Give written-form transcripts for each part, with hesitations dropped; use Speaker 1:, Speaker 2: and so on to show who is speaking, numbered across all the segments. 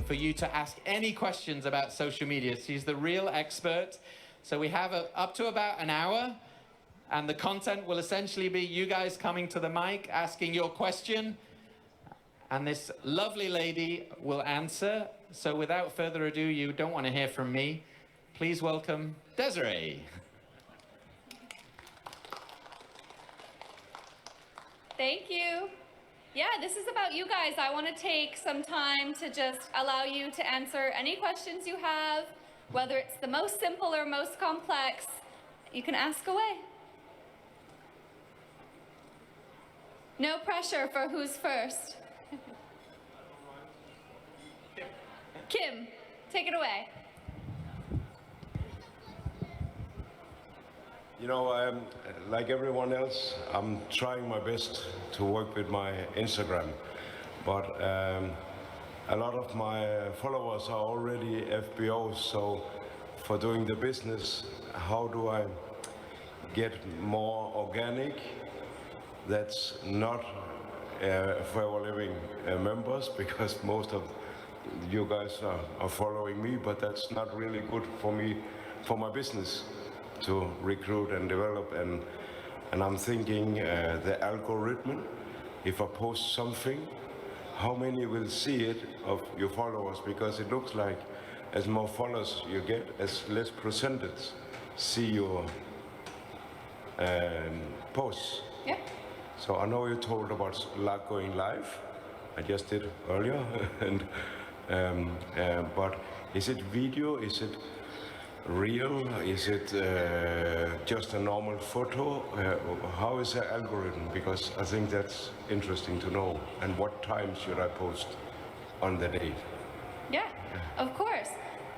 Speaker 1: for you to ask any questions about social media. She's the real expert. So we have up to about an hour, and the content will essentially be you guys coming to the mic, asking your question, and this lovely lady will answer. So without further ado, you don't want to hear from me. Please welcome Desiree.
Speaker 2: Thank you. Yeah, this is about you guys. I want to take some time to just allow you to answer any questions you have, whether it's the most simple or most complex. You can ask away. No pressure for who's first. Kim, take it away.
Speaker 3: You know, like everyone else, I'm trying my best to work with my Instagram, but a lot of my followers are already FBOs, so for doing the business, how do I get more organic? That's not Forever Living members, because most of you guys are following me, but that's not really good for me, for my business, to recruit and develop. And I'm thinking the algorithm, if I post something, how many will see it of your followers? Because it looks like as more followers you get, as less percentage see your posts.
Speaker 2: Yep.
Speaker 3: So I know you told about going live. I just did earlier, but is it video? Is it real? Is it just a normal photo? How is the algorithm? Because I think that's interesting to know. And what time should I post on the day?
Speaker 2: Yeah, of course.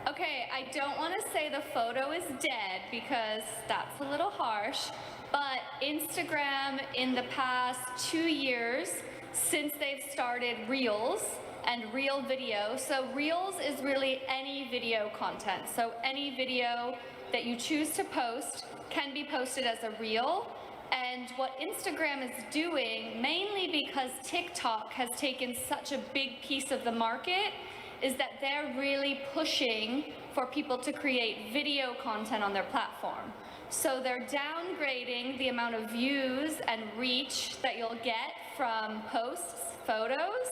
Speaker 2: Okay, I don't want to say the photo is dead because that's a little harsh, but Instagram in the past 2 years, since they've started Reels and Reel video, so Reels is really any video content. So any video that you choose to post can be posted as a Reel. And what Instagram is doing, mainly because TikTok has taken such a big piece of the market, is that they're really pushing for people to create video content on their platform. So they're downgrading the amount of views and reach that you'll get from posts, photos,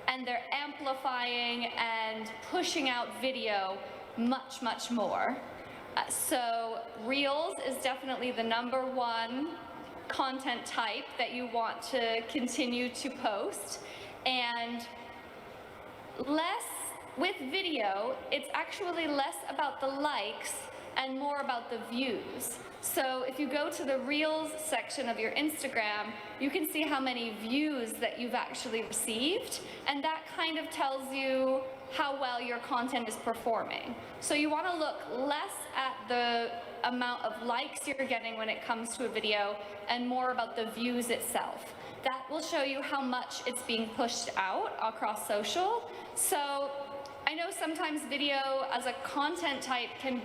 Speaker 2: and they're amplifying and pushing out video much, much more. So Reels is definitely the #1 content type that you want to continue to post. And with video, it's actually less about the likes and more about the views. So if you go to the Reels section of your Instagram, you can see how many views that you've actually received, and that kind of tells you how well your content is performing. So you want to look less at the amount of likes you're getting when it comes to a video and more about the views itself. That will show you how much it's being pushed out across social. So I know sometimes video as a content type can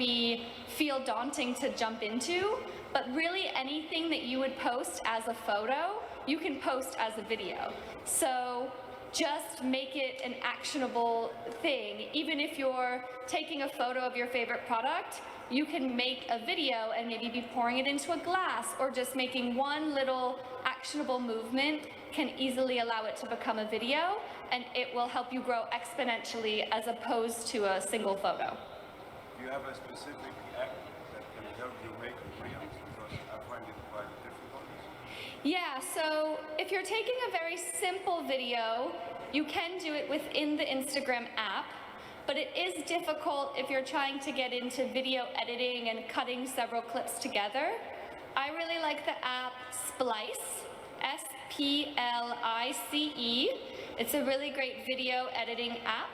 Speaker 2: feel daunting to jump into, but really anything that you would post as a photo, you can post as a video. So just make it an actionable thing. Even if you're taking a photo of your favorite product, you can make a video and maybe be pouring it into a glass, or just making one little actionable movement can easily allow it to become a video, and it will help you grow exponentially as opposed to a single photo.
Speaker 3: Do you have a specific app that can help you make reels? Because I find it quite difficult.
Speaker 2: Yeah, so if you're taking a very simple video, you can do it within the Instagram app, but it is difficult if you're trying to get into video editing and cutting several clips together. I really like the app Splice, S-P-L-I-C-E. It's a really great video editing app,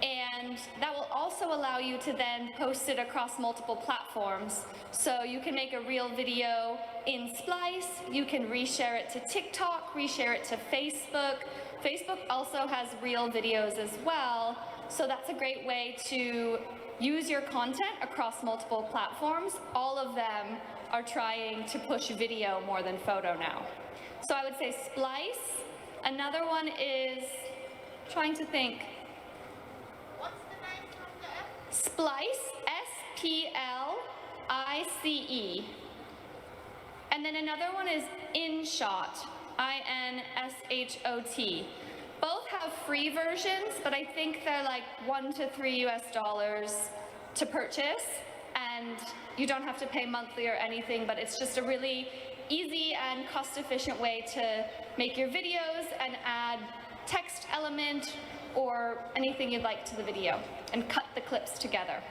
Speaker 2: and that will also allow you to then post it across multiple platforms. So you can make a Reel video in Splice, you can reshare it to TikTok, reshare it to Facebook. Facebook also has Reel videos as well, so that's a great way to use your content across multiple platforms. All of them are trying to push video more than photo now. So I would say Splice. Another one is, trying to think, Splice, S-P-L-I-C-E. And then another one is InShot, I-N-S-H-O-T. Both have free versions, but I think they're like $1 to $3 to purchase, and you don't have to pay monthly or anything, but it's just a really easy and cost-efficient way to make your videos and add text element or anything you'd like to the video and cut the clips together.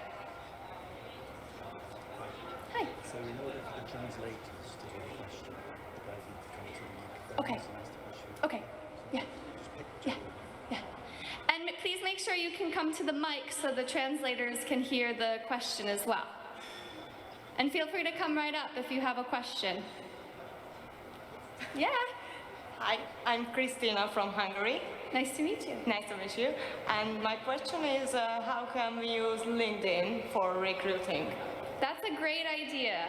Speaker 2: Hi.
Speaker 4: So in order for the translators to hear the question, the guys need to come to the microphone
Speaker 2: Okay.
Speaker 4: and ask the question.
Speaker 2: Okay, yeah, yeah, yeah. And please make sure you can come to the mic so the translators can hear the question as well. And feel free to come right up if you have a question. Yeah,
Speaker 5: Hi, I'm Christina from Hungary.
Speaker 2: nice to meet you.
Speaker 5: Nice to meet you. And my question is, how can we use LinkedIn for recruiting?
Speaker 2: That's a great idea.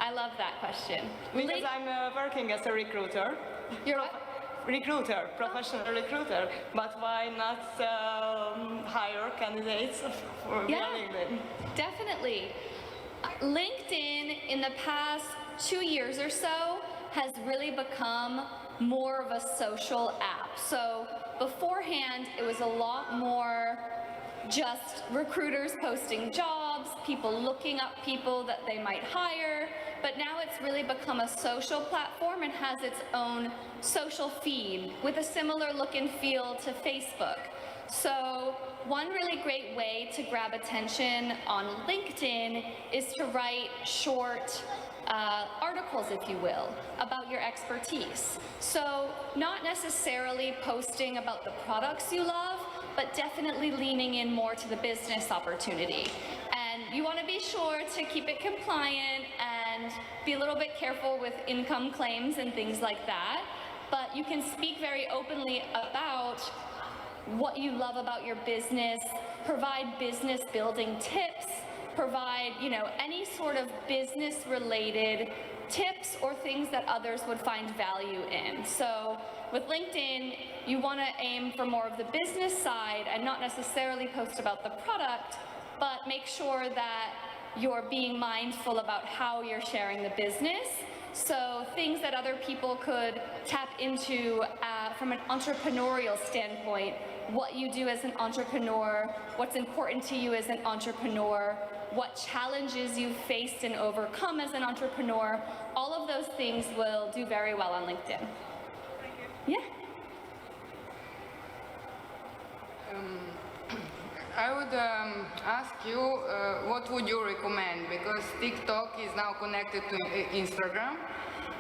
Speaker 2: I love that question.
Speaker 5: Because I'm working as a recruiter.
Speaker 2: You're what?
Speaker 5: Recruiter, professional recruiter. But why not hire candidates for via
Speaker 2: Yeah.
Speaker 5: LinkedIn?
Speaker 2: Definitely. LinkedIn in the past 2 years or so has really become more of a social app. So beforehand, it was a lot more just recruiters posting jobs, people looking up people that they might hire, but now it's really become a social platform and has its own social feed with a similar look and feel to Facebook. So one really great way to grab attention on LinkedIn is to write short articles, if you will, about your expertise. So not necessarily posting about the products you love, but definitely leaning in more to the business opportunity. And you want to be sure to keep it compliant and be a little bit careful with income claims and things like that. But you can speak very openly about what you love about your business, provide business building tips, provide, any sort of business related tips or things that others would find value in. So with LinkedIn, you want to aim for more of the business side and not necessarily post about the product, but make sure that you're being mindful about how you're sharing the business. So things that other people could tap into from an entrepreneurial standpoint, what you do as an entrepreneur, what's important to you as an entrepreneur, what challenges you've faced and overcome as an entrepreneur, all of those things will do very well on LinkedIn. Yeah.
Speaker 6: I would ask you, what would you recommend? Because TikTok is now connected to Instagram,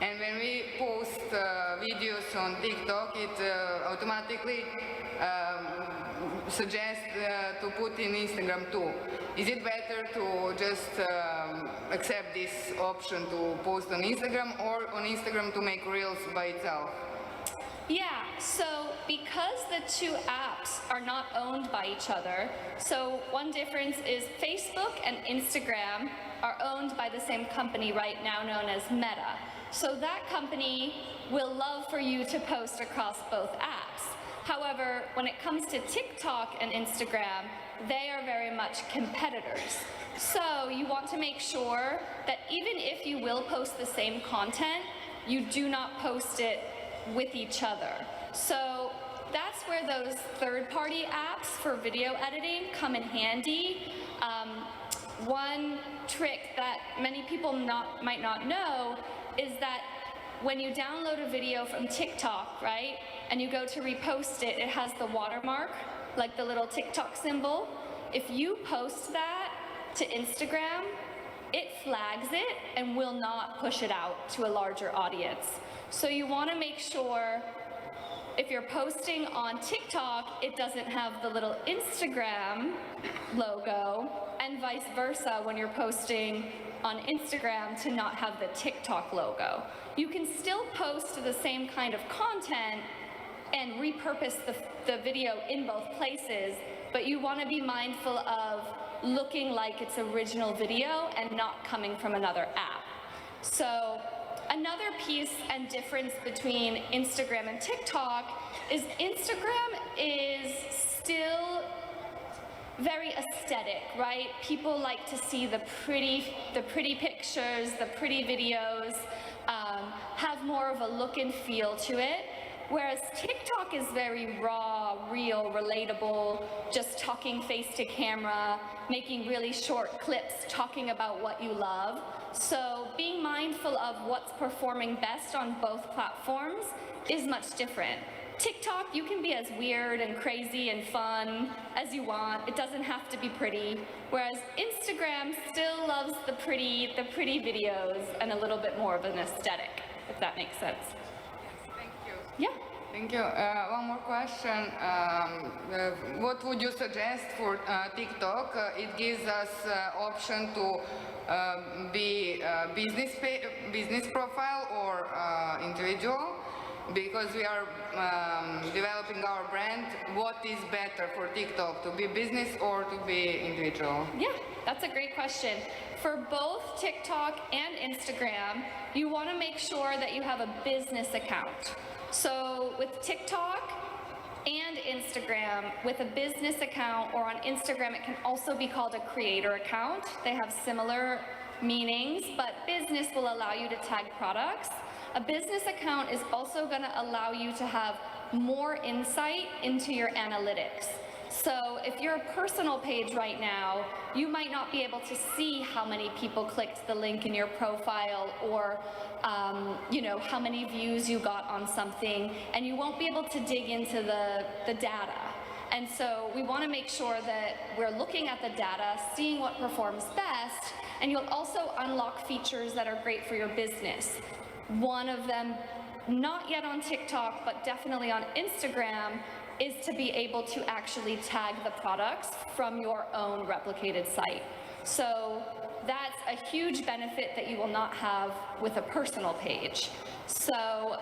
Speaker 6: and when we post videos on TikTok, it automatically suggests to put in Instagram too. Is it better to just accept this option to post on Instagram, or on Instagram to make reels by itself?
Speaker 2: Yeah, so because the two apps are not owned by each other, so one difference is Facebook and Instagram are owned by the same company right now known as Meta. So that company will love for you to post across both apps. However, when it comes to TikTok and Instagram, they are very much competitors. So you want to make sure that even if you will post the same content, you do not post it with each other. So that's where those third-party apps for video editing come in handy. One trick that many people might not know is that when you download a video from TikTok, right, and you go to repost it, it has the watermark, like the little TikTok symbol. If you post that to Instagram, it flags it and will not push it out to a larger audience. So you want to make sure if you're posting on TikTok, it doesn't have the little Instagram logo, and vice versa when you're posting on Instagram to not have the TikTok logo. You can still post the same kind of content and repurpose the video in both places, but you want to be mindful of looking like it's original video and not coming from another app. So another piece and difference between Instagram and TikTok is Instagram is still very aesthetic, right? People like to see the pretty pictures, the pretty videos, have more of a look and feel to it. Whereas TikTok is very raw, real, relatable, just talking face to camera, making really short clips, talking about what you love. So being mindful of what's performing best on both platforms is much different. TikTok, you can be as weird and crazy and fun as you want. It doesn't have to be pretty. Whereas Instagram still loves the pretty videos and a little bit more of an aesthetic, if that makes sense.
Speaker 6: Thank you.
Speaker 2: Yeah.
Speaker 6: Thank you. One more question. What would you suggest for TikTok? It gives us option to be business profile or individual. Because we are developing our brand, what is better for TikTok, to be business or to be individual?
Speaker 2: Yeah, that's a great question. For both TikTok and Instagram, you want to make sure that you have a business account. So with TikTok and Instagram, with a business account, or on Instagram, it can also be called a creator account. They have similar meanings, but business will allow you to tag products. A business account is also going to allow you to have more insight into your analytics. So if you're a personal page right now, you might not be able to see how many people clicked the link in your profile or how many views you got on something, and you won't be able to dig into the data. And so we want to make sure that we're looking at the data, seeing what performs best, and you'll also unlock features that are great for your business. One of them, not yet on TikTok, but definitely on Instagram, is to be able to actually tag the products from your own replicated site. So that's a huge benefit that you will not have with a personal page. So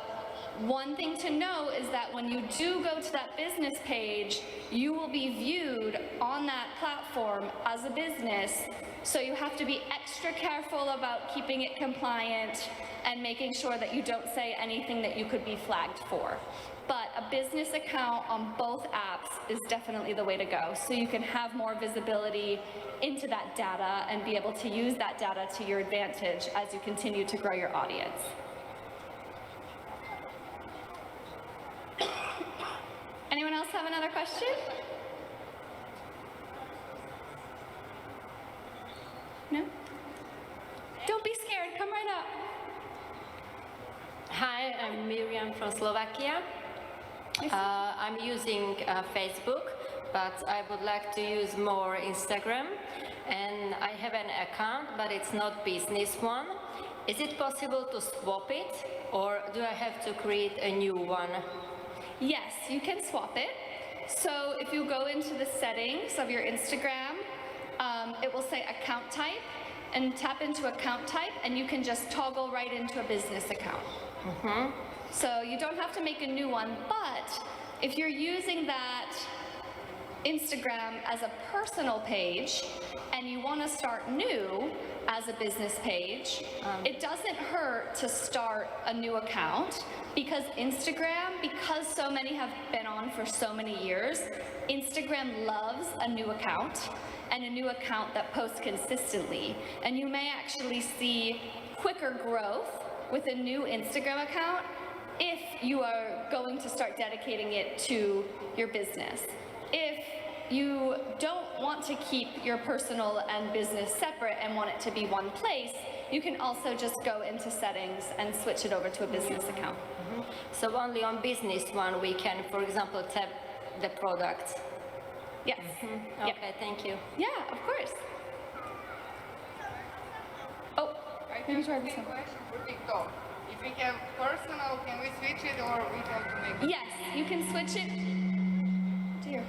Speaker 2: one thing to know is that when you do go to that business page, you will be viewed on that platform as a business. So you have to be extra careful about keeping it compliant and making sure that you don't say anything that you could be flagged for. But a business account on both apps is definitely the way to go. So you can have more visibility into that data and be able to use that data to your advantage as you continue to grow your audience. Anyone else have another question? No? Don't be scared, come right up.
Speaker 7: Hi, I'm Miriam from Slovakia. I'm using Facebook, but I would like to use more Instagram. And I have an account, but it's not business one. Is it possible to swap it, or do I have to create a new one?
Speaker 2: Yes, you can swap it. So if you go into the settings of your Instagram, it will say account type, and tap into account type, and you can just toggle right into a business account. So you don't have to make a new one, but if you're using that Instagram as a personal page and you want to start new as a business page, it doesn't hurt to start a new account, because Instagram, because so many have been on for so many years, Instagram loves a new account and a new account that posts consistently. And you may actually see quicker growth with a new Instagram account if you are going to start dedicating it to your business. If you don't want to keep your personal and business separate and want it to be one place, you can also just go into settings and switch it over to a business account.
Speaker 7: So only on business one we can, for example, tap the products.
Speaker 2: Yes.
Speaker 7: Okay, thank you.
Speaker 2: Yeah, of course. Oh, maybe try this
Speaker 6: Big
Speaker 2: one.
Speaker 6: question for TikTok. If we have personal, can we switch it, or we have to make it?
Speaker 2: Yes, you can switch it. Dear.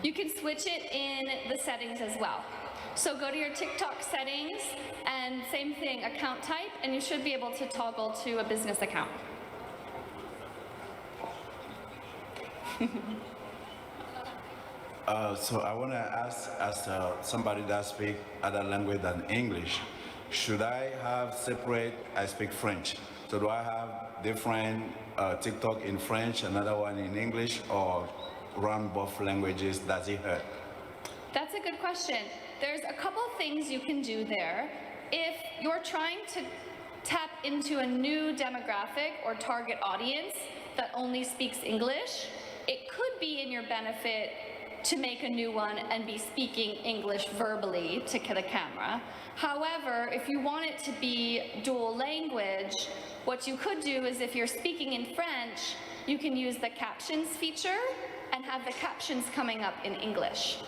Speaker 2: You can switch it in the settings as well. So go to your TikTok settings and same thing, account type, and you should be able to toggle to a business account.
Speaker 8: So I want to ask, as somebody that speaks other language than English, should I have separate, I speak French, so do I have different TikTok in French, another one in English, or run both languages, does it hurt?
Speaker 2: That's a good question. There's a couple things you can do there. If you're trying to tap into a new demographic or target audience that only speaks English, it could be in your benefit to make a new one and be speaking English verbally to the camera. However, if you want it to be dual language, what you could do is if you're speaking in French, you can use the captions feature and have the captions coming up in English.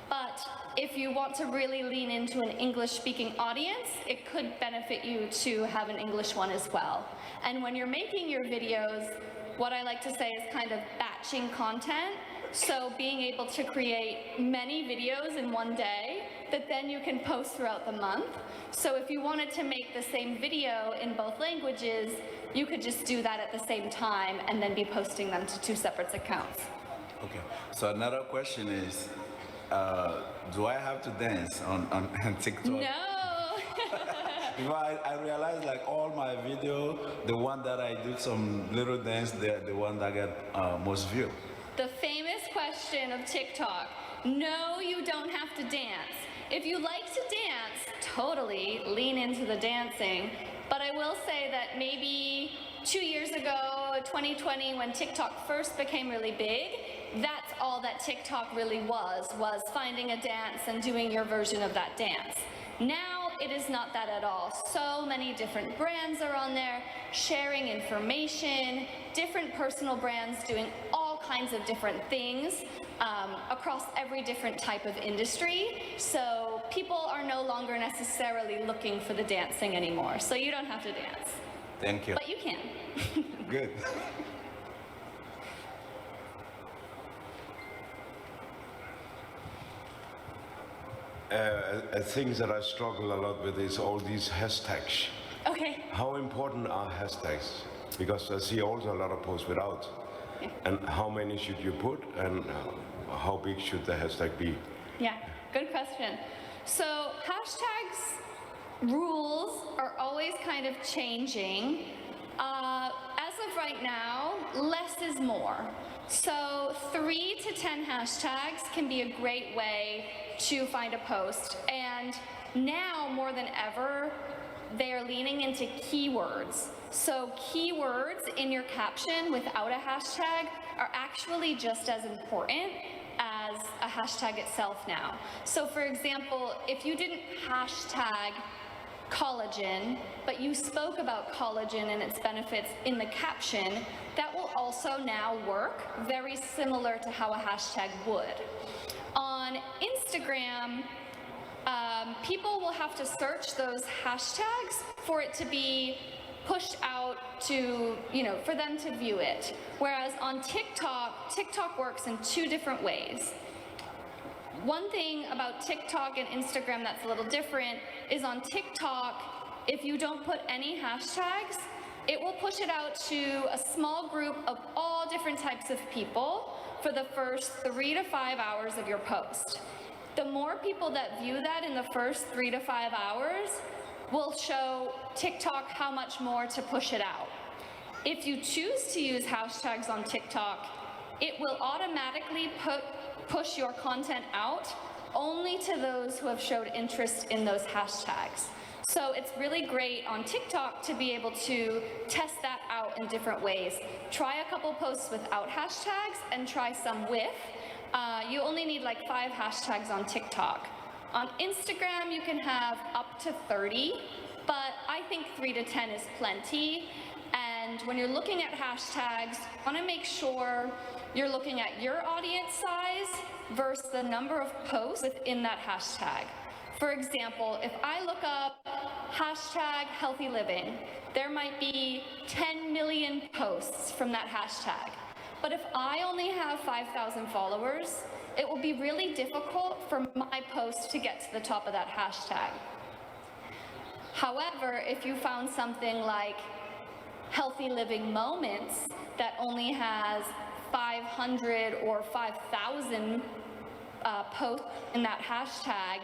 Speaker 2: But if you want to really lean into an English-speaking audience, it could benefit you to have an English one as well. And when you're making your videos, what I like to say is kind of batching content. So being able to create many videos in one day that then you can post throughout the month. So if you wanted to make the same video in both languages, you could just do that at the same time and then be posting them to two separate accounts.
Speaker 8: Okay, so another question is, do I have to dance on TikTok?
Speaker 2: No.
Speaker 8: Because I realize like all my video, the one that I do some little dance, they're the one that get most view.
Speaker 2: The famous question of TikTok. No, you don't have to dance. If you like to dance, totally lean into the dancing. But I will say that maybe 2 years ago, 2020, when TikTok first became really big, that's all that TikTok really was finding a dance and doing your version of that dance. Now it is not that at all. So many different brands are on there, sharing information, different personal brands doing all kinds of different things across every different type of industry. So people are no longer necessarily looking for the dancing anymore. So you don't have to dance.
Speaker 8: Thank you.
Speaker 2: But you can.
Speaker 8: Good.
Speaker 3: Things that I struggle a lot with is all these hashtags.
Speaker 2: Okay.
Speaker 3: How important are hashtags? Because I see also a lot of posts without.
Speaker 2: Yeah.
Speaker 3: And how many should you put, and how big should the hashtag be?
Speaker 2: Yeah, good question. So hashtags rules are always kind of changing. As of right now, less is more. So 3 to 10 hashtags can be a great way to find a post. And now more than ever, they are leaning into keywords. So keywords in your caption without a hashtag are actually just as important as a hashtag itself now. So for example, if you didn't hashtag collagen, but you spoke about collagen and its benefits in the caption, that will also now work very similar to how a hashtag would. On Instagram, people will have to search those hashtags for it to be pushed out to, for them to view it. Whereas on TikTok, TikTok works in 2 different ways. One thing about TikTok and Instagram that's a little different is on TikTok, if you don't put any hashtags, it will push it out to a small group of all different types of people for the first 3 to 5 hours of your post. The more people that view that in the first 3 to 5 hours will show TikTok how much more to push it out. If you choose to use hashtags on TikTok, it will automatically push your content out only to those who have showed interest in those hashtags. So it's really great on TikTok to be able to test that out in different ways. Try a couple posts without hashtags and try some with. You only need like 5 hashtags on TikTok. On Instagram, you can have up to 30, but I think 3 to 10 is plenty. And when you're looking at hashtags, you want to make sure you're looking at your audience size versus the number of posts within that hashtag. For example, if I look up hashtag healthy living, there might be 10 million posts from that hashtag. But if I only have 5,000 followers, it will be really difficult for my post to get to the top of that hashtag. However, if you found something like healthy living moments that only has 500 or 5,000 posts in that hashtag,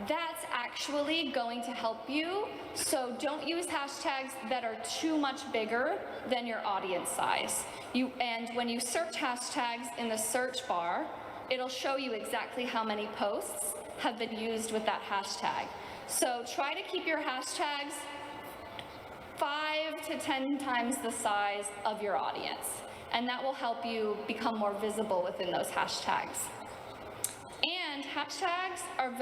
Speaker 2: that's actually going to help you. So don't use hashtags that are too much bigger than your audience size. And when you search hashtags in the search bar, it'll show you exactly how many posts have been used with that hashtag. So try to keep your hashtags 5 to 10 times the size of your audience, and that will help you become more visible within those hashtags. And hashtags are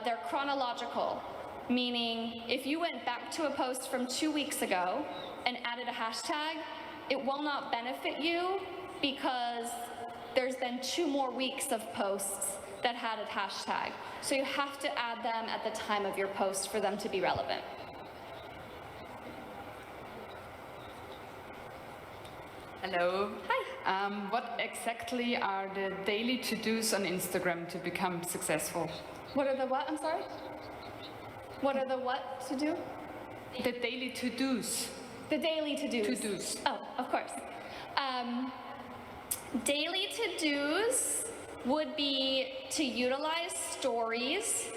Speaker 2: they're chronological, meaning if you went back to a post from 2 weeks ago and added a hashtag, it will not benefit you because there's been 2 more weeks of posts that had a hashtag. So you have to add them at the time of your post for them to be relevant.
Speaker 9: Hello.
Speaker 2: Hi.
Speaker 9: What exactly are the daily to-dos on Instagram to become successful?
Speaker 2: What are the what? I'm sorry? What are the what to do?
Speaker 9: The daily to-dos.
Speaker 2: The daily to-dos.
Speaker 9: To-dos.
Speaker 2: Oh, of course. Daily to-dos would be to utilize stories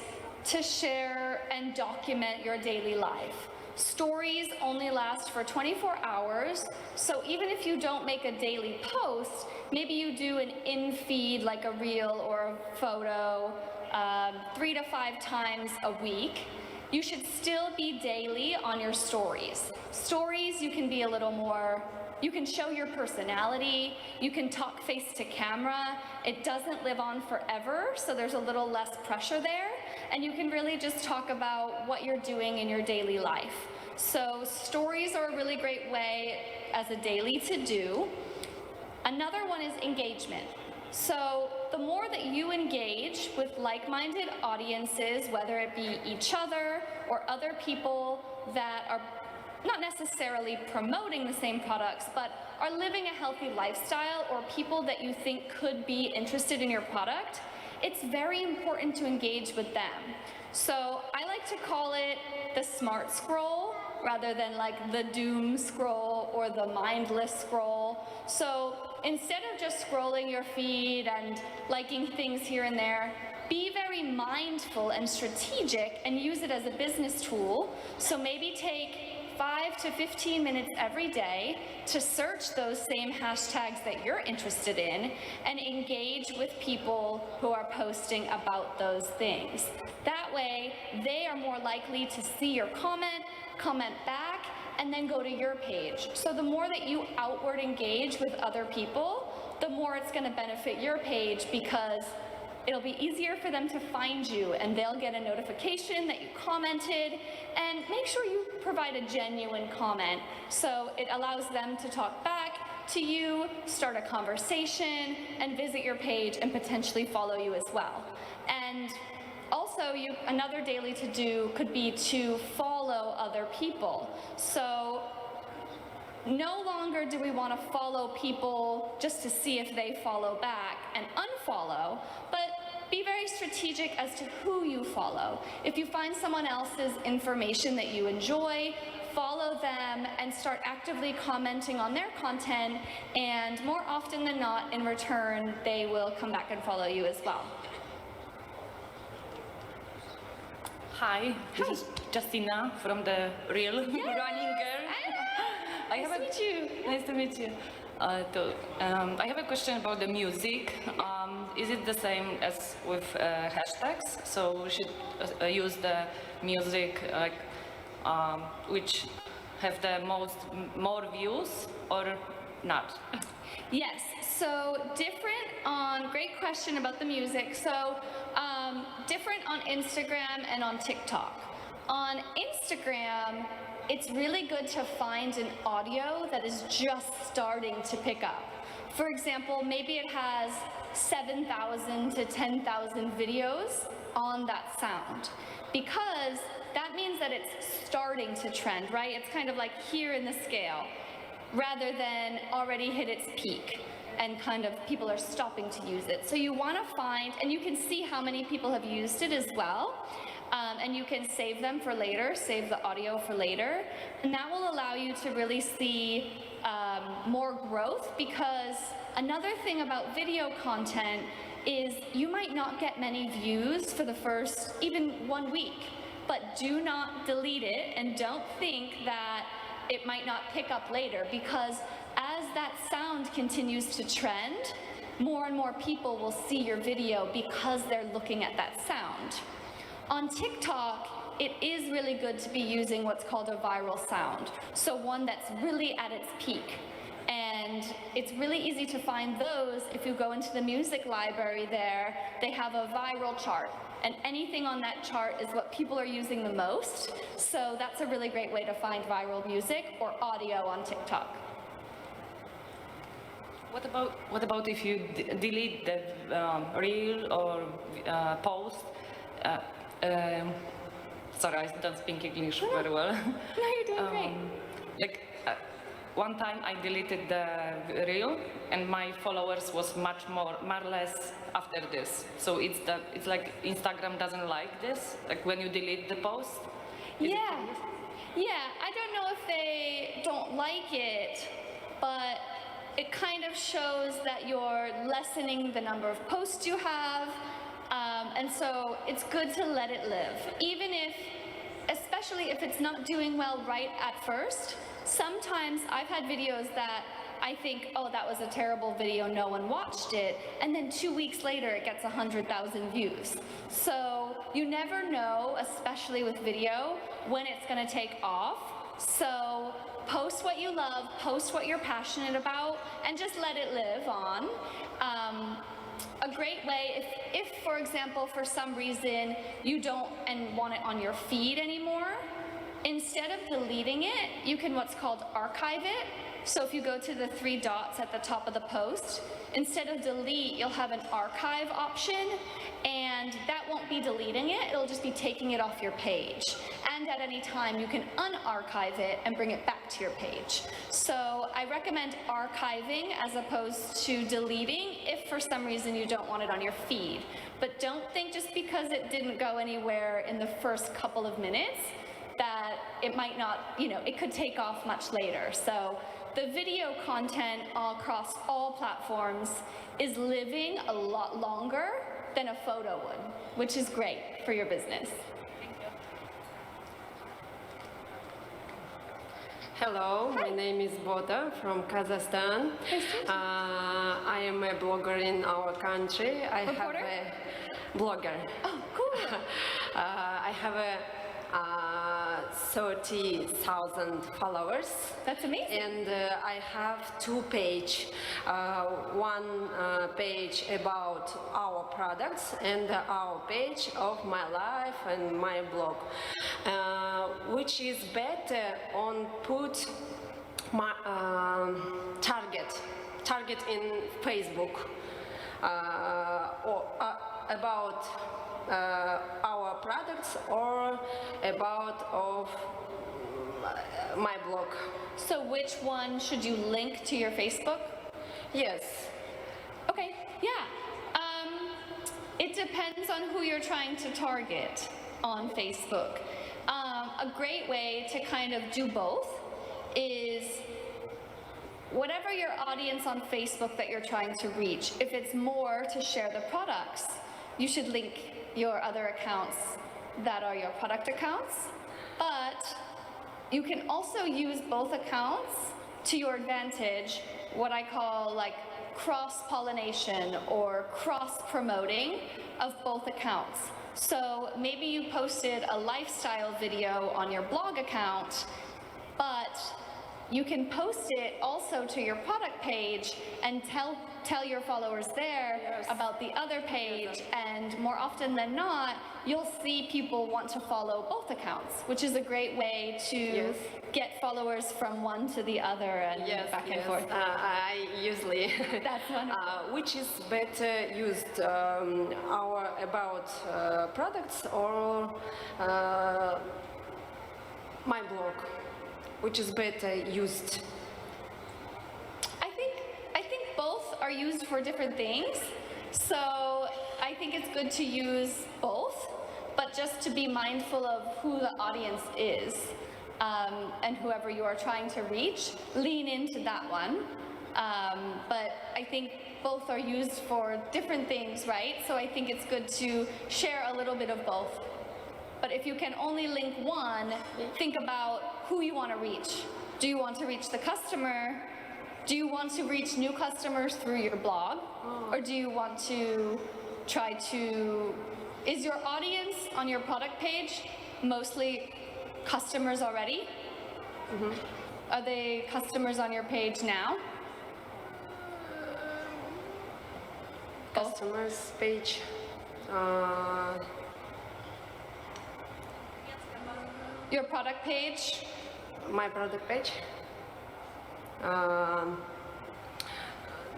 Speaker 2: to share and document your daily life. Stories only last for 24 hours, so even if you don't make a daily post, maybe you do an in-feed like a reel or a photo 3 to 5 times a week. You should still be daily on your stories. Stories, you can be a little more, you can show your personality, you can talk face to camera. It doesn't live on forever, so there's a little less pressure there. And you can really just talk about what you're doing in your daily life. So stories are a really great way as a daily to do. Another one is engagement. So the more that you engage with like-minded audiences, whether it be each other or other people that are not necessarily promoting the same products, but are living a healthy lifestyle, or people that you think could be interested in your product, it's very important to engage with them. So I like to call it the smart scroll rather than like the doom scroll or the mindless scroll. So instead of just scrolling your feed and liking things here and there, be very mindful and strategic and use it as a business tool. So maybe take 5 to 15 minutes every day to search those same hashtags that you're interested in and engage with people who are posting about those things. That way, they are more likely to see your comment back, and then go to your page. So the more that you outward engage with other people, the more it's going to benefit your page, because it'll be easier for them to find you, and they'll get a notification that you commented. And make sure you provide a genuine comment, so it allows them to talk back to you, start a conversation, and visit your page and potentially follow you as well. And also, another daily to do could be to follow other people. So no longer do we want to follow people just to see if they follow back and unfollow, but be very strategic as to who you follow. If you find someone else's information that you enjoy, follow them and start actively commenting on their content, and more often than not, in return, they will come back and follow you as well.
Speaker 10: Hi, this is Justina from the Real Running Girl.
Speaker 2: Nice to meet you.
Speaker 10: Nice to meet you. I have a question about the music. Is it the same as with hashtags? So we should use the music which have the more views, or not?
Speaker 2: Yes, so great question about the music. So different on Instagram and on TikTok. On Instagram, it's really good to find an audio that is just starting to pick up. For example, maybe it has 7,000 to 10,000 videos on that sound, because that means that it's starting to trend, right? It's kind of like here in the scale, rather than already hit its peak and kind of people are stopping to use it. So you want to find, and you can see how many people have used it as well. And you can save them for later, save the audio for later, and that will allow you to really see more growth, because another thing about video content is you might not get many views for the first even 1 week, but do not delete it and don't think that it might not pick up later, because as that sound continues to trend, more and more people will see your video because they're looking at that sound. On TikTok, it is really good to be using what's called a viral sound, so one that's really at its peak. And it's really easy to find those. If you go into the music library there, they have a viral chart, and anything on that chart is what people are using the most. So that's a really great way to find viral music or audio on TikTok.
Speaker 10: What about if you delete the reel or post? Sorry, I don't speak English very well.
Speaker 2: No, you're doing great.
Speaker 10: Like one time I deleted the reel, and my followers was much less after this. So it's like Instagram doesn't like this. Like when you delete the post.
Speaker 2: Yeah, I don't know if they don't like it, but it kind of shows that you're lessening the number of posts you have, and so it's good to let it live. Even if, especially if it's not doing well right at first, sometimes I've had videos that I think, oh, that was a terrible video, no one watched it, and then 2 weeks later it gets 100,000 views. So you never know, especially with video, when it's going to take off. So post what you love, post what you're passionate about, and just let it live on. A great way, if for example, for some reason you don't want it on your feed anymore, instead of deleting it, you can what's called archive it. So if you go to the 3 dots at the top of the post, instead of delete, you'll have an archive option, and that won't be deleting it, it'll just be taking it off your page. And at any time, you can unarchive it and bring it back to your page. So I recommend archiving as opposed to deleting if for some reason you don't want it on your feed. But don't think just because it didn't go anywhere in the first couple of minutes that it might not, it could take off much later. So the video content across all platforms is living a lot longer than a photo would, which is great for your business.
Speaker 11: Hello, my name is Boda from Kazakhstan. I am a blogger in our country. I have a blogger.
Speaker 2: Oh, cool.
Speaker 11: I have a 30,000 followers.
Speaker 2: That's amazing.
Speaker 11: And I have 2 pages. One page about our products and our page of my life and my blog. Which is better on put my target in Facebook or about our products or about of my blog.
Speaker 2: So which one should you link to your Facebook?
Speaker 11: Yes.
Speaker 2: Okay, yeah. It depends on who you're trying to target on Facebook. A great way to kind of do both is whatever your audience on Facebook that you're trying to reach, if it's more to share the products, you should link your other accounts that are your product accounts. But you can also use both accounts to your advantage, what I call like cross-pollination or cross-promoting of both accounts. So maybe you posted a lifestyle video on your blog account, but you can post it also to your product page and tell your followers there about the other page, and more often than not, you'll see people want to follow both accounts, which is a great way to get followers from one to the other and back and forth.
Speaker 11: I usually
Speaker 2: that's wonderful.
Speaker 11: Which is better used, our about products or my blog? Which is better used?
Speaker 2: I think both are used for different things. So I think it's good to use both, but just to be mindful of who the audience is and whoever you are trying to reach, lean into that one. But I think both are used for different things, right? So I think it's good to share a little bit of both. But if you can only link one, think about who you want to reach. Do you want to reach the customer Do you want to reach new customers through your blog? Or do you want to try to... Is your audience on your product page mostly customers already? Are they customers on your page now?
Speaker 11: Customers page.
Speaker 2: Your product page?
Speaker 11: My product page?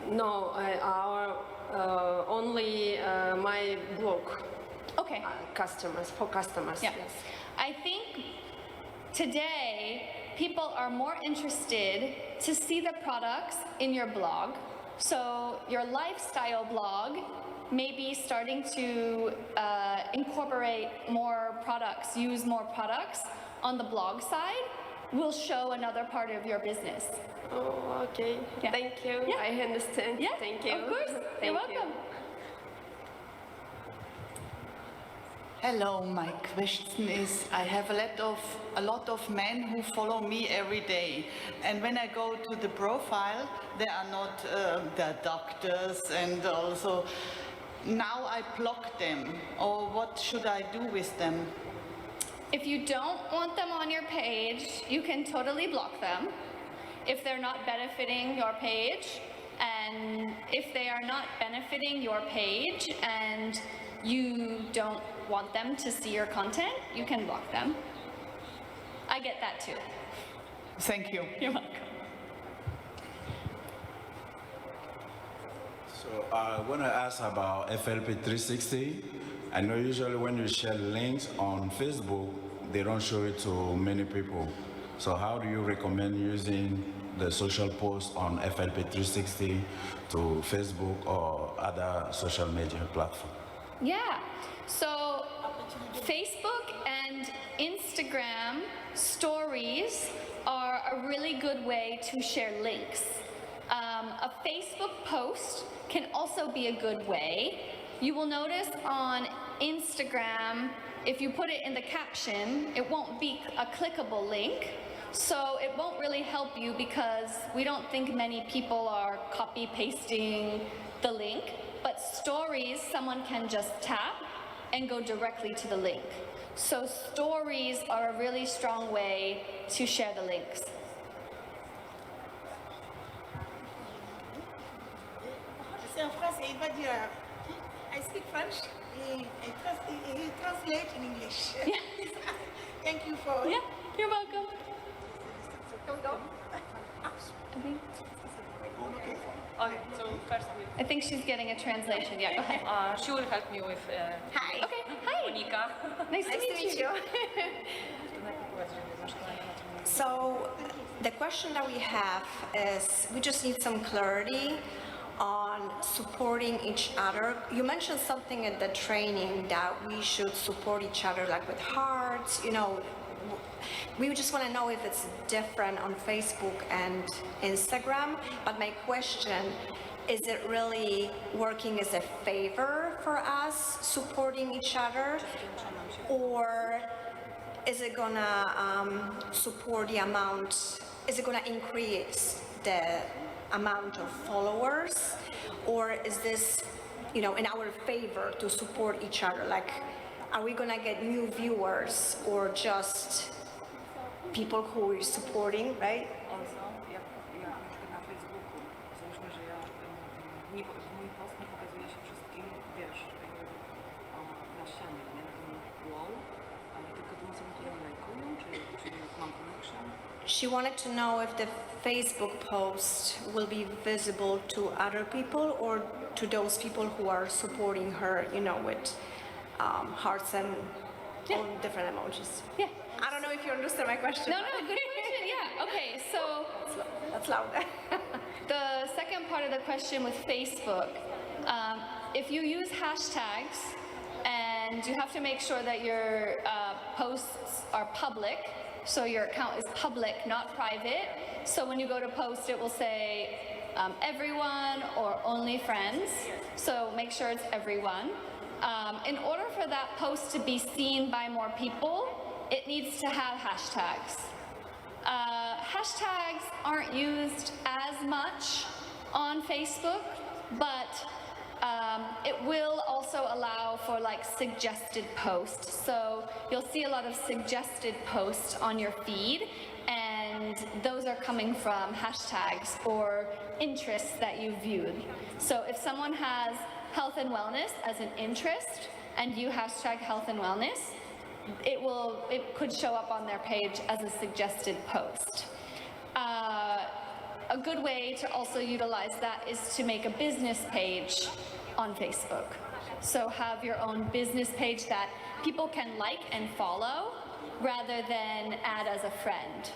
Speaker 11: No, only my blog.
Speaker 2: Okay.
Speaker 11: Customers, for customers,
Speaker 2: Yeah.
Speaker 11: yes.
Speaker 2: I think today people are more interested to see the products in your blog. So your lifestyle blog may be starting to incorporate more products, use more products on the blog side will show another part of your business.
Speaker 11: Oh, okay.
Speaker 2: Yeah.
Speaker 11: Thank you.
Speaker 2: Yeah.
Speaker 11: I understand.
Speaker 2: Yeah,
Speaker 11: Thank you.
Speaker 2: of course.
Speaker 11: Thank
Speaker 2: You're
Speaker 11: you.
Speaker 2: welcome.
Speaker 12: Hello, my question is, I have a lot of men who follow me every day, and when I go to the profile, they are not the doctors, and also now I block them, or what should I do with them?
Speaker 2: If you don't want them on your page, you can totally block them. If they're not benefiting your page, and if they are not benefiting your page and you don't want them to see your content, you can block them. I get that too.
Speaker 12: Thank you.
Speaker 2: You're welcome.
Speaker 8: So I want to ask about FLP360. I know usually when you share links on Facebook, they don't show it to many people. So how do you recommend using the social post on FLP360 to Facebook or other social media platforms?
Speaker 2: Yeah, so Facebook and Instagram stories are a really good way to share links. A Facebook post can also be a good way. You will notice on Instagram, if you put it in the caption, it won't be a clickable link. So it won't really help you because we don't think many people are copy pasting the link. But stories, someone can just tap and go directly to the link. So stories are a really strong way to share the links.
Speaker 13: C'est en français, il va dire, I speak French, he translate in English.
Speaker 2: Yeah.
Speaker 13: Thank you for...
Speaker 2: Yeah, you're welcome.
Speaker 13: Can we go?
Speaker 10: Okay, so first
Speaker 2: I think she's getting a translation. Yeah, go ahead.
Speaker 10: she will help me with
Speaker 13: Hi.
Speaker 2: Okay, hi.
Speaker 10: Monica.
Speaker 2: Nice to meet you.
Speaker 14: So the question that we have is, we just need some clarity on supporting each other. You mentioned something at the training that we should support each other, like with hearts, you know. We just want to know if it's different on Facebook and Instagram. But my question, is it really working as a favor for us, supporting each other? Or is it gonna support the amount, is it gonna increase the amount of followers? Or is this, you know, in our favor to support each other? Like, are we gonna get new viewers or just people who are supporting, right?
Speaker 10: Also, jak na przykład na Facebooku, załóżmy, że ja mój post nie pokazuje się wszystkim, wiesz, na ścianie, nie na tym wall, ale tylko tym osobom, które mnie lajkują, czy mam connection.
Speaker 14: She wanted to know if the Facebook post will be visible to other people or to those people who are supporting her, you know, with hearts and all different emojis.
Speaker 2: Yeah.
Speaker 14: I don't know if you understand my question.
Speaker 2: No, good question. Yeah. Okay, so
Speaker 14: that's loud.
Speaker 2: the second part of the question with Facebook, if you use hashtags and you have to make sure that your posts are public, so your account is public, not private. So when you go to post, it will say everyone or only friends. So make sure it's everyone. In order for that post to be seen by more people, it needs to have hashtags. hashtags aren't used as much on Facebook, but it will also allow for like suggested posts. So you'll see a lot of suggested posts on your feed, and those are coming from hashtags or interests that you viewed. So if someone has health and wellness as an interest and you hashtag health and wellness, it could show up on their page as a suggested post. A good way to also utilize that is to make a business page on Facebook. So have your own business page that people can like and follow rather than add as a friend.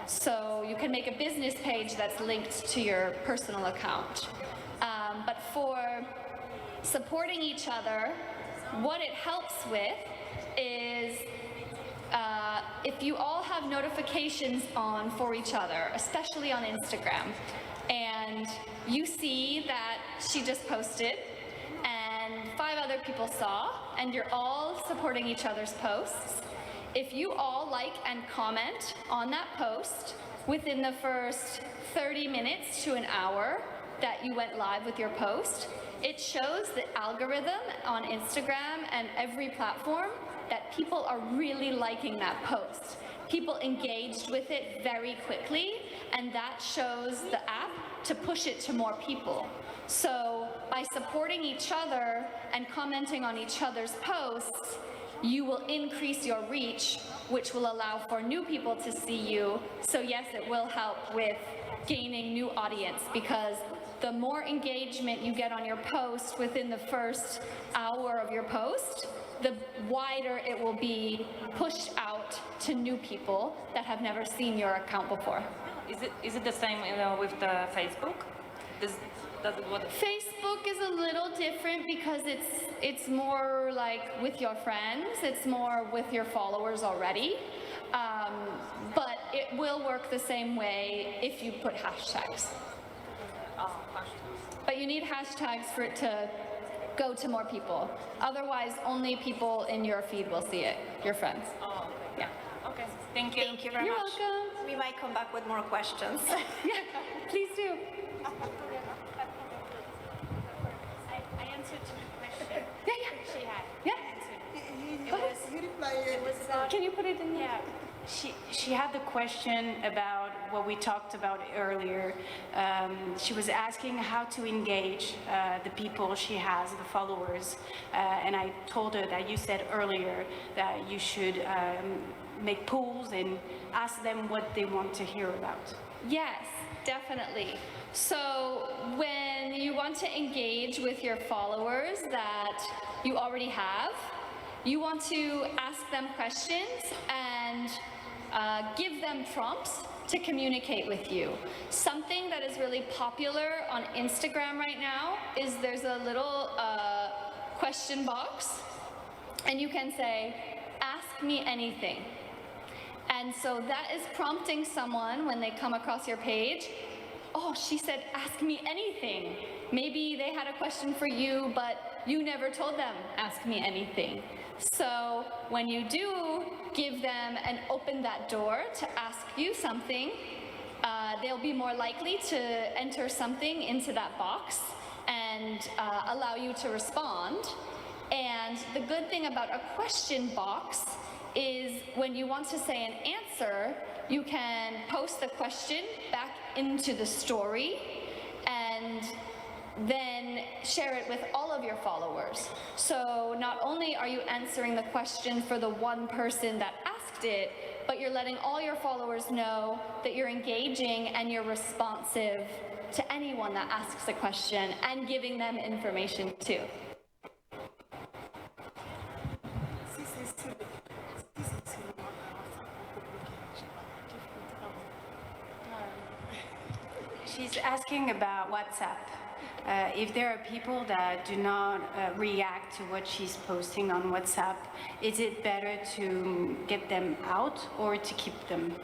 Speaker 2: So you can make a business page that's linked to your personal account. But for supporting each other, what it helps with is if you all have notifications on for each other, especially on Instagram, and you see that she just posted and 5 other people saw, and you're all supporting each other's posts, if you all like and comment on that post within the first 30 minutes to an hour that you went live with your post, it shows the algorithm on Instagram and every platform that people are really liking that post. People engaged with it very quickly, and that shows the app to push it to more people. So by supporting each other and commenting on each other's posts, you will increase your reach, which will allow for new people to see you. So yes, it will help with gaining new audience, because the more engagement you get on your post within the first hour of your post, the wider it will be pushed out to new people that have never seen your account before.
Speaker 10: Is it the same with the Facebook?
Speaker 2: Facebook is a little different because it's more like with your friends, it's more with your followers already. But it will work the same way if you put hashtags. But you need hashtags for it to go to more people. Otherwise, only people in your feed will see it, your friends.
Speaker 10: Oh,
Speaker 2: yeah.
Speaker 10: Okay, thank you.
Speaker 14: Thank you very
Speaker 2: You're
Speaker 14: much.
Speaker 2: welcome.
Speaker 14: We might come back with more questions.
Speaker 2: Yeah, please do.
Speaker 13: I answered to the question.
Speaker 2: Yeah.
Speaker 13: She had.
Speaker 2: Yeah. Can you put it in?
Speaker 15: Yeah. She had the question about what we talked about earlier. She was asking how to engage the people she has, the followers. And I told her that you said earlier that you should make polls and ask them what they want to hear about.
Speaker 2: Yes, definitely. So when you want to engage with your followers that you already have, you want to ask them questions and give them prompts to communicate with you. Something that is really popular on Instagram right now is there's a little question box, and you can say, ask me anything. And so that is prompting someone when they come across your page, oh, she said, ask me anything. Maybe they had a question for you, but you never told them, ask me anything. So when you do give them and open that door to ask you something, they'll be more likely to enter something into that box and allow you to respond. And the good thing about a question box is when you want to say an answer, you can post the question back into the story and then share it with all of your followers. So not only are you answering the question for the one person that asked it, but you're letting all your followers know that you're engaging and you're responsive to anyone that asks a question and giving them information too.
Speaker 15: She's asking about WhatsApp. If there are people that do not react to what she's posting on WhatsApp, is it better to get them out or to keep them?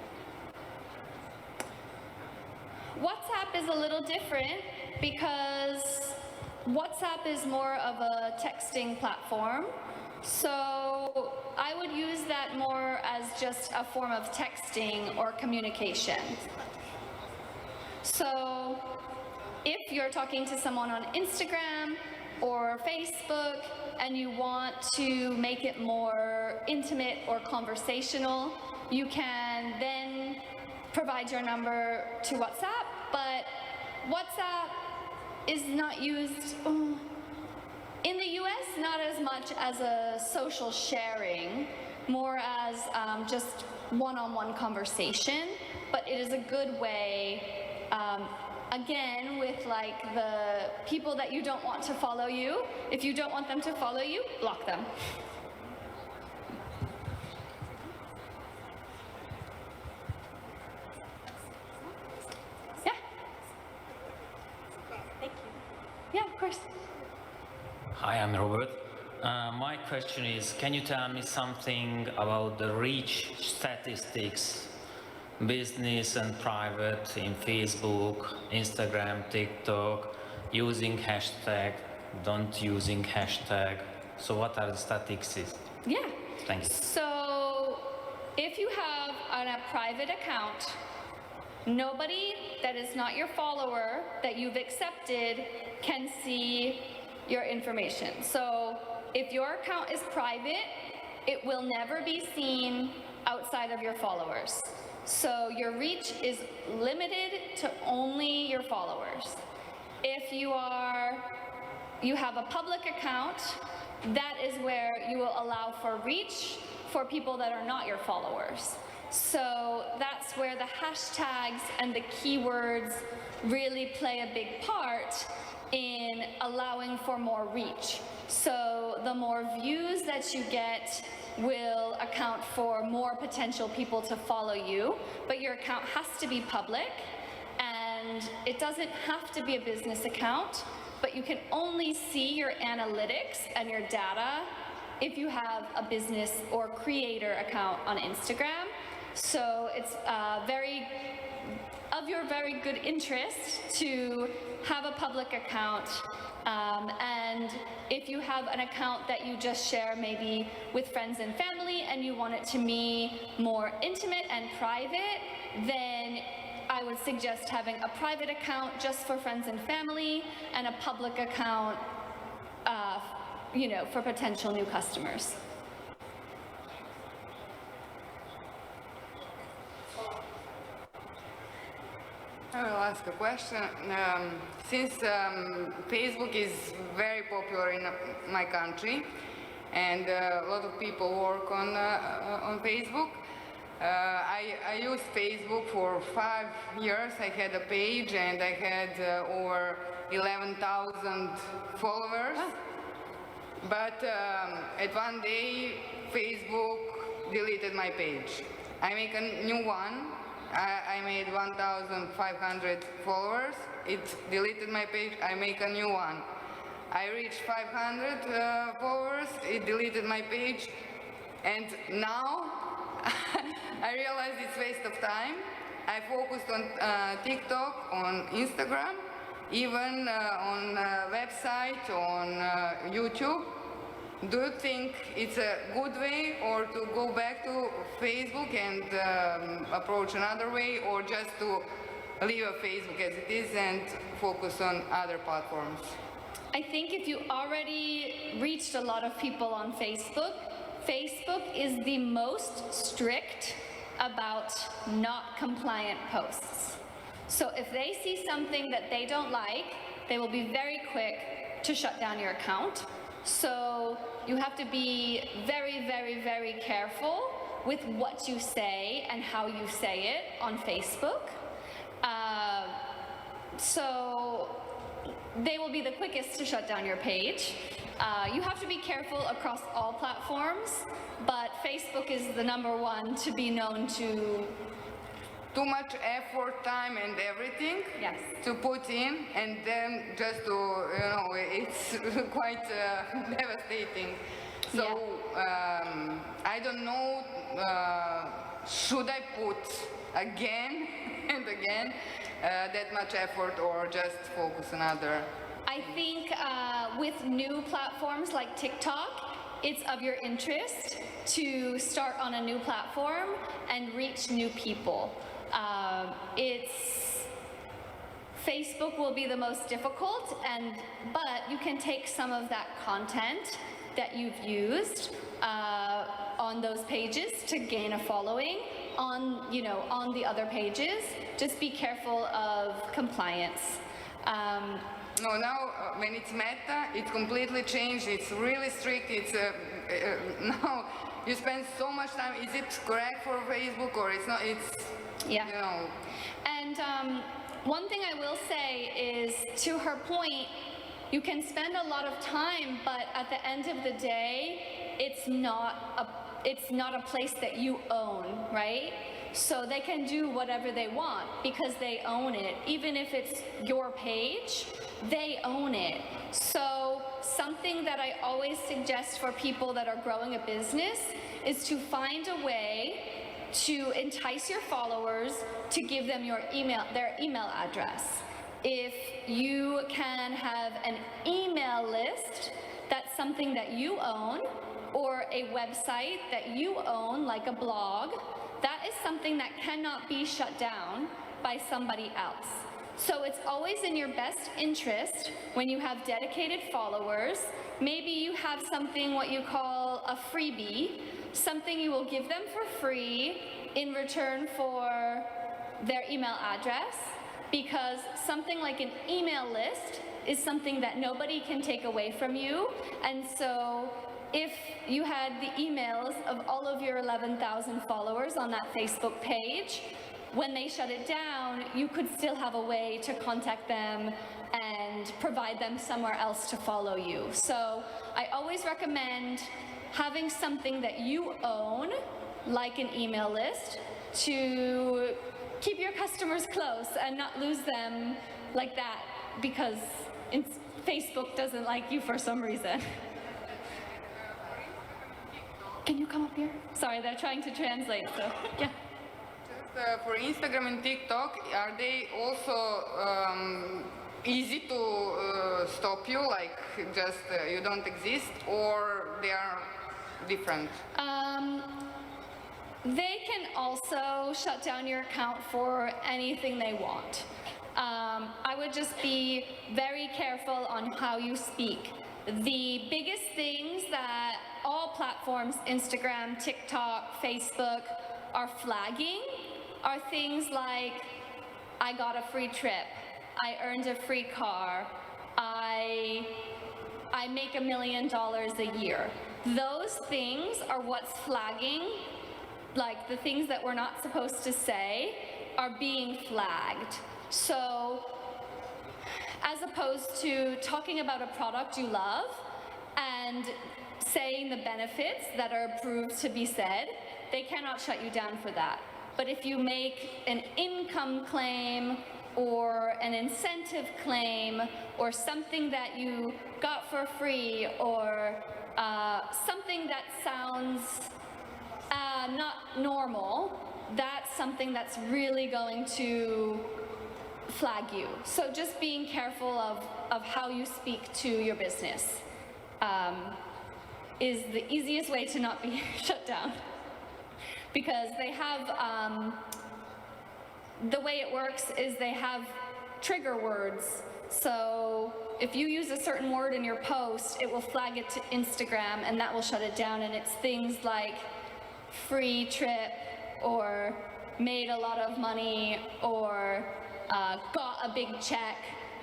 Speaker 2: WhatsApp is a little different because WhatsApp is more of a texting platform. So I would use that more as just a form of texting or communication. So if you're talking to someone on Instagram or Facebook and you want to make it more intimate or conversational, you can then provide your number to WhatsApp, but WhatsApp is not used in the US, not as much as a social sharing, more as just one-on-one conversation, but it is a good way, again, with like the people that you don't want to follow you. If you don't want them to follow you, block them. Yeah.
Speaker 13: Thank you.
Speaker 2: Yeah, of course.
Speaker 16: Hi, I'm Robert. My question is, can you tell me something about the reach statistics, business and private in Facebook, Instagram, TikTok, using hashtag, don't using hashtag? So what are the statistics?
Speaker 2: Yeah.
Speaker 16: Thank you.
Speaker 2: So if you have a private account, nobody that is not your follower that you've accepted can see your information. So if your account is private, it will never be seen outside of your followers. So your reach is limited to only your followers. If you have a public account, that is where you will allow for reach for people that are not your followers. So that's where the hashtags and the keywords really play a big part in allowing for more reach. So the more views that you get will account for more potential people to follow you, but your account has to be public, and it doesn't have to be a business account, but you can only see your analytics and your data if you have a business or creator account on Instagram. So it's of your very good interest to have a public account, and if you have an account that you just share maybe with friends and family and you want it to be more intimate and private, then I would suggest having a private account just for friends and family and a public account for potential new customers.
Speaker 6: I will ask a question. Since Facebook is very popular in my country, and a lot of people work on Facebook, I used Facebook for 5 years. I had a page and I had over 11,000 followers. But at one day, Facebook deleted my page. I make a new one. I made 1,500 followers. It deleted my page. I make a new one. I reached 500 followers. It deleted my page. And now I realize it's waste of time. I focused on TikTok, on Instagram, even on website, on YouTube. Do you think it's a good way, or to go back to Facebook and approach another way, or just to leave Facebook as it is and focus on other platforms?
Speaker 2: I think if you already reached a lot of people on Facebook, Facebook is the most strict about not compliant posts. So if they see something that they don't like, they will be very quick to shut down your account. So you have to be very, very, very careful with what you say and how you say it on Facebook. So they will be the quickest to shut down your page. You have to be careful across all platforms, but Facebook is the #1 to be known to.
Speaker 6: Too much effort, time, and everything to put in, and then just to, it's quite devastating. So I don't know, should I put again and again that much effort, or just focus on other?
Speaker 2: I think with new platforms like TikTok, it's of your interest to start on a new platform and reach new people. Facebook will be the most difficult, but you can take some of that content that you've used on those pages to gain a following on the other pages. Just be careful of compliance.
Speaker 6: No, now when it's Meta, it's completely changed. It's really strict. It's now you spend so much time. Is it correct for Facebook or it's not? It's
Speaker 2: yeah. And one thing I will say is, to her point, you can spend a lot of time, but at the end of the day, it's not a place that you own, right? So they can do whatever they want because they own it. Even if it's your page, they own it. So something that I always suggest for people that are growing a business is to find a way to entice your followers to give them their email address. If you can have an email list, that's something that you own, or a website that you own, like a blog, that is something that cannot be shut down by somebody else. So it's always in your best interest when you have dedicated followers. Maybe you have something what you call a freebie, something you will give them for free in return for their email address, because something like an email list is something that nobody can take away from you. And so if you had the emails of all of your 11,000 followers on that Facebook page, when they shut it down, you could still have a way to contact them and provide them somewhere else to follow you. So I always recommend having something that you own, like an email list, to keep your customers close and not lose them like that because Facebook doesn't like you for some reason. Can you come up here? Sorry, they're trying to translate, so yeah.
Speaker 6: For Instagram and TikTok, are they also easy to stop you, like just you don't exist, or they are different?
Speaker 2: They can also shut down your account for anything they want. I would just be very careful on how you speak. The biggest things that all platforms, Instagram, TikTok, Facebook, are flagging are things like, I got a free trip, I earned a free car, I make $1 million a year. Those things are what's flagging, like the things that we're not supposed to say are being flagged. So as opposed to talking about a product you love and saying the benefits that are approved to be said, they cannot shut you down for that. But if you make an income claim or an incentive claim or something that you got for free or something that sounds not normal, that's something that's really going to flag you. So just being careful of how you speak to your business is the easiest way to not be shut down. Because they have, the way it works is they have trigger words. So if you use a certain word in your post, it will flag it to Instagram and that will shut it down. And it's things like free trip or made a lot of money or got a big check.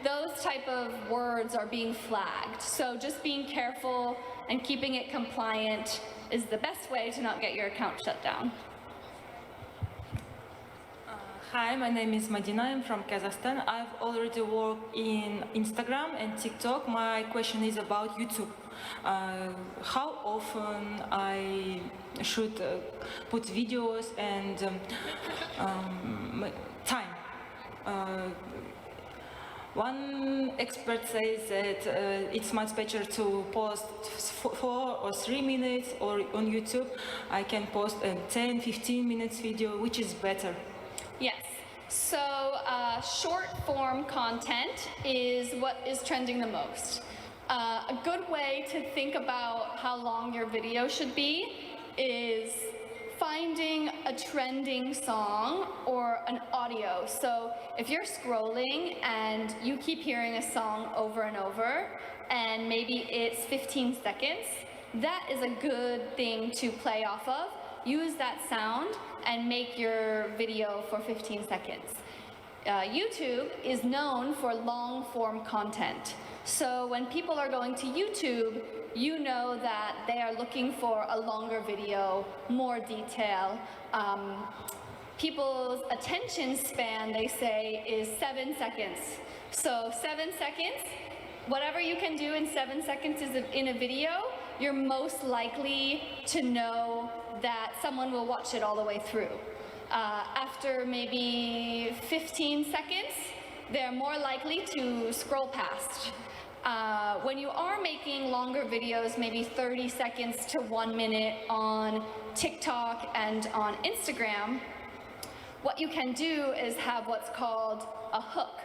Speaker 2: Those type of words are being flagged. So just being careful and keeping it compliant is the best way to not get your account shut down.
Speaker 17: Hi, my name is Madina. I'm from Kazakhstan. I've already worked in Instagram and TikTok. My question is about YouTube. How often I should put videos and time? One expert says that it's much better to post 4 or 3 minutes, or on YouTube I can post a 10-15 minutes video, which is better.
Speaker 2: Yes. So short form content is what is trending the most. A good way to think about how long your video should be is finding a trending song or an audio. So if you're scrolling and you keep hearing a song over and over, and maybe it's 15 seconds, that is a good thing to play off of. Use that sound and make your video for 15 seconds. YouTube is known for long form content. So when people are going to YouTube, you know that they are looking for a longer video, more detail. People's attention span, they say, is 7 seconds. So 7 seconds, whatever you can do in 7 seconds in a video, you're most likely to know that someone will watch it all the way through. After maybe 15 seconds, they're more likely to scroll past. When you are making longer videos, maybe 30 seconds to 1 minute on TikTok and on Instagram, what you can do is have what's called a hook.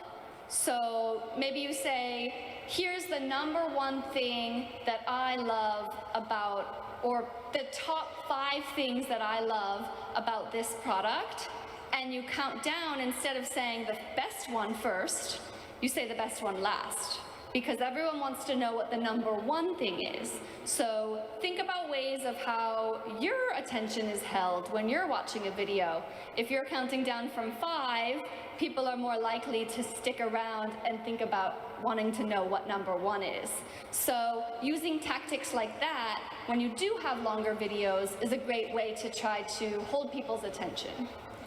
Speaker 2: So maybe you say, here's the #1 thing that I love about, or the top 5 things that I love about this product, and you count down. Instead of saying the best one first, you say the best one last, because everyone wants to know what the #1 thing is. So think about ways of how your attention is held when you're watching a video. If you're counting down from 5, people are more likely to stick around and think about wanting to know what #1 is. So using tactics like that when you do have longer videos is a great way to try to hold people's attention.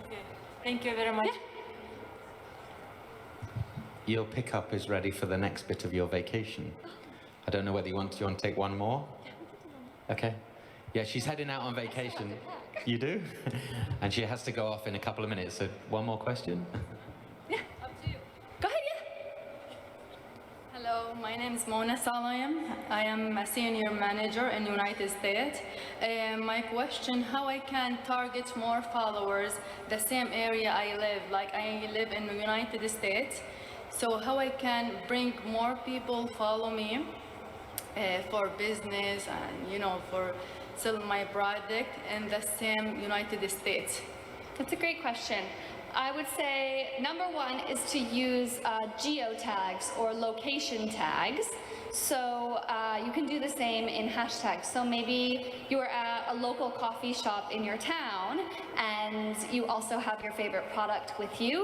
Speaker 17: Okay. Thank you very much.
Speaker 2: Yeah.
Speaker 1: Your pickup is ready for the next bit of your vacation. I don't know whether you want to take one more. Okay. Yeah, she's heading out on vacation. You do? And she has to go off in a couple of minutes. So one more question?
Speaker 2: Yeah, up to you. Go ahead, yeah.
Speaker 18: Hello, my name is Mona Salayem. I am a senior manager in United States. My question, how I can target more followers the same area I live, like I live in the United States. So how I can bring more people follow me for business and, for sell my product in the same United States?
Speaker 2: That's a great question. I would say #1 is to use geotags or location tags. So you can do the same in hashtags. So maybe you're at a local coffee shop in your town and you also have your favorite product with you.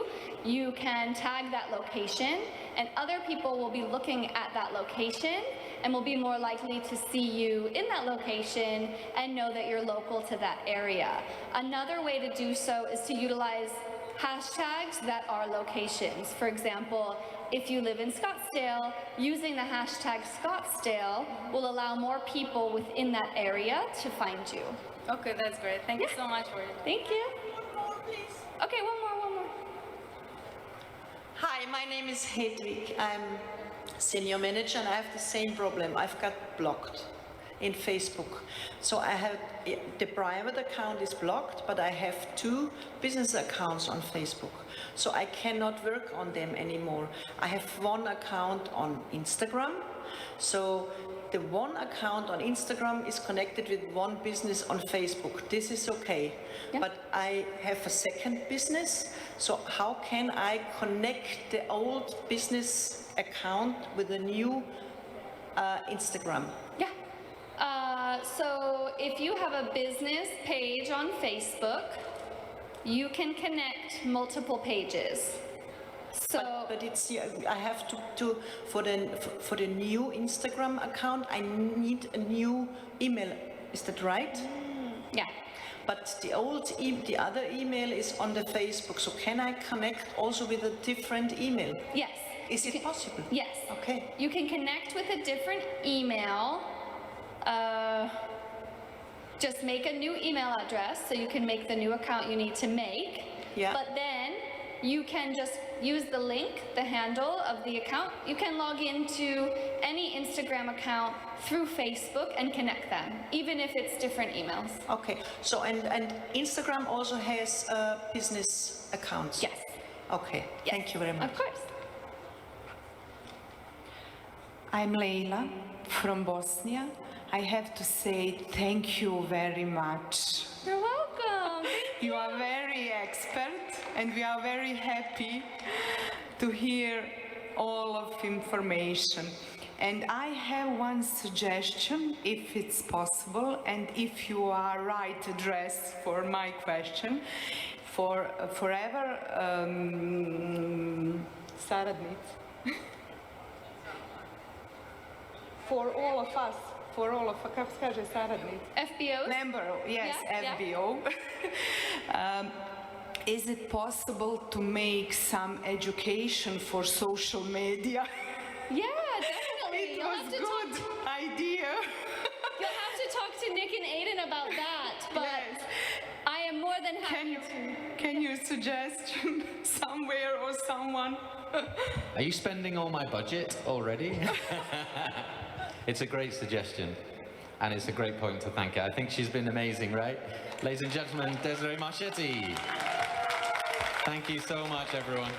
Speaker 2: You can tag that location and other people will be looking at that location and will be more likely to see you in that location and know that you're local to that area. Another way to do so is to utilize hashtags that are locations. For example, if you live in Scottsdale, using the hashtag Scottsdale will allow more people within that area to find you.
Speaker 18: Okay, that's great. Thank you so much for it.
Speaker 2: Thank you. Okay, one more.
Speaker 19: Hi, my name is Hedwig. I'm senior manager and I have the same problem. I've got blocked in Facebook. So I have, the private account is blocked, but I have 2 business accounts on Facebook. So I cannot work on them anymore. I have 1 account on Instagram. So the 1 account on Instagram is connected with 1 business on Facebook. This is okay. Yeah. But I have a second business. So how can I connect the old business account with the new Instagram?
Speaker 2: Yeah. So if you have a business page on Facebook, you can connect multiple pages. So,
Speaker 19: but it's I have to for the new Instagram account I need a new email. Is that right?
Speaker 2: Yeah.
Speaker 19: But the other email is on the Facebook. So can I connect also with a different email?
Speaker 2: Yes.
Speaker 19: Is it possible?
Speaker 2: Yes.
Speaker 19: Okay.
Speaker 2: You can connect with a different email. Just make a new email address so you can make the new account you need to make.
Speaker 19: Yeah.
Speaker 2: But then you can just use the link, the handle of the account. You can log into any Instagram account through Facebook and connect them, even if it's different emails.
Speaker 19: Okay. So and Instagram also has business accounts.
Speaker 2: Yes.
Speaker 19: Okay, thank you very much.
Speaker 2: Of course.
Speaker 20: I'm Leila from Bosnia. I have to say thank you very much.
Speaker 2: You're welcome.
Speaker 20: You are very expert and we are very happy to hear all of information. And I have one suggestion, if it's possible, and if you are right address for my question, for forever saradnic. For all of us, kako se kaže saradnik?
Speaker 2: FBOs?
Speaker 20: Member, yes,
Speaker 2: Yeah,
Speaker 20: FBO. Is it possible to make some education for social media?
Speaker 2: Yeah, definitely.
Speaker 20: It was a good idea.
Speaker 2: You'll have to talk to Nick and Aiden about that, but I am more than happy to.
Speaker 20: Can you suggest somewhere or someone?
Speaker 1: Are you spending all my budget already? It's a great suggestion, and it's a great point to thank her. I think she's been amazing, right? Ladies and gentlemen, Desiree Marchetti. Thank you so much, everyone.